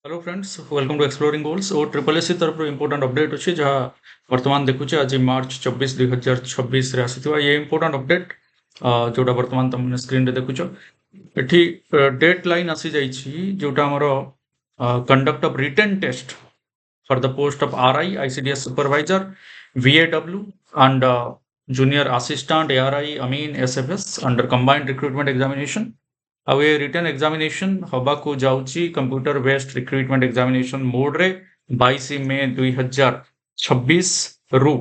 Hello friends, welcome to exploring goals और triple SC तरफ important update अच्छी जहाँ वर्तमान देखुचे आज मार्च 24 2026 रे आसीथिबा ये इंपोर्टेंट अपडेट जोटा वर्तमान तुमने स्क्रीन रे देखुछ एठी डेट लाइन आसी जाइछि जोटा हमरो conduct of written test for the post of RI ICDS supervisor VAW and junior assistant ARI Amin SFS under combined recruitment examination अब ये रिटर्न एग्जामिनेशन हवा को जाउची computer based recruitment examination mode रे 22 मई 2026 रु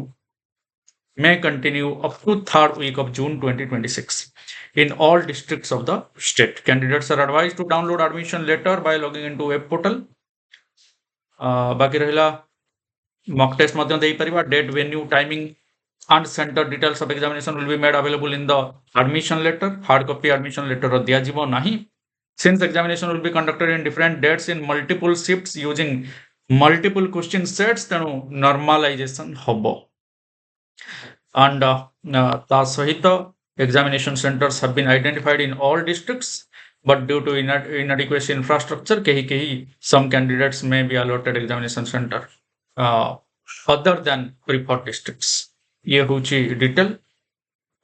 may continue up to third week of June 2026 in all districts of the state. Candidates are advised to download admission letter by logging into web portal. बाकी रहिला mock test मध्य देई परिबा date venue timing and center details of examination will be made available in the admission letter. Hard copy admission letter दिया जीवो नहीं. Since examination will be conducted in different dates in multiple shifts using multiple question sets, तेणु normalization हबो. And ता सहित examination centers have been identified in all districts, but due to inadequate infrastructure, kehi some candidates may be allotted examination center other than preferred districts. ये होची detail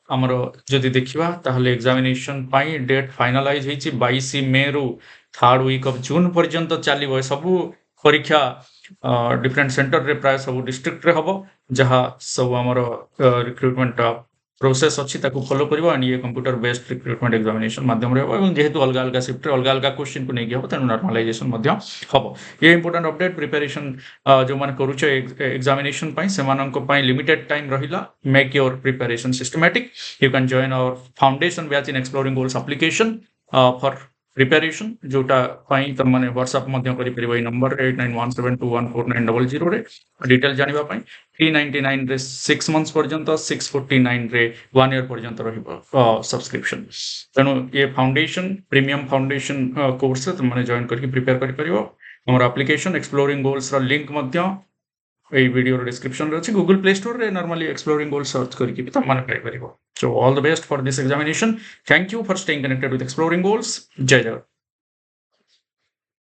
आमर जदि देखिबा ताहले एग्जामिनेशन पाई डेट फाइनलाइज होईची 22 मई रु थर्ड वीक ऑफ जून पर्यंत चलिबो सब परीक्षा डिफरेंट सेंटर रे प्राय सब डिस्ट्रिक्ट रे हबो जहा सब आमर रिक्रूटमेंट प्रोसेस अच्छी ताकू फॉलो करिवो एंड ये कंप्यूटर बेस्ड रिक्रूटमेंट एग्जामिनेशन माध्यम रे हबो एवं जेहेतु अलग अलग शिफ्ट रे अलग अलग क्वेश्चन को नै हबो तनु नॉर्मलाइजेशन मध्य हबो ये इंपोर्टेंट अपडेट प्रिपरेशन जो माने करूचे एग्जामिनेशन पाई सेमानन को पाई लिमिटेड टाइम रहिला make your preparation systematic you can join our foundation batch in exploring goals application for preparation जोटा पाई तम माने व्हाट्सएप मध्य करि परिबो नंबर 8917214900 रे डिटेल जानिबा पाई 399 रे 6 मंथ्स पर्यंत 649 रे 1 ईयर पर्यंत रहिबो सब्सक्रिप्शन तेनु ये फाउंडेशन प्रीमियम फाउंडेशन कोर्स तुम माने जॉइन करके प्रिपेयर करि परिबो हमर एप्लीकेशन एक्सप्लोरिंग गोल्स रा लिंक मध्य এই ভিডিওর ডেসক্রিপশন রে আছে গুগল প্লে স্টোর রে নরমালি এক্সপ্লোরিং গোল सर्च করিকি भी तम माने पाई परिबो so all the best for this examination thank you for staying connected with Exploring Goals जय जय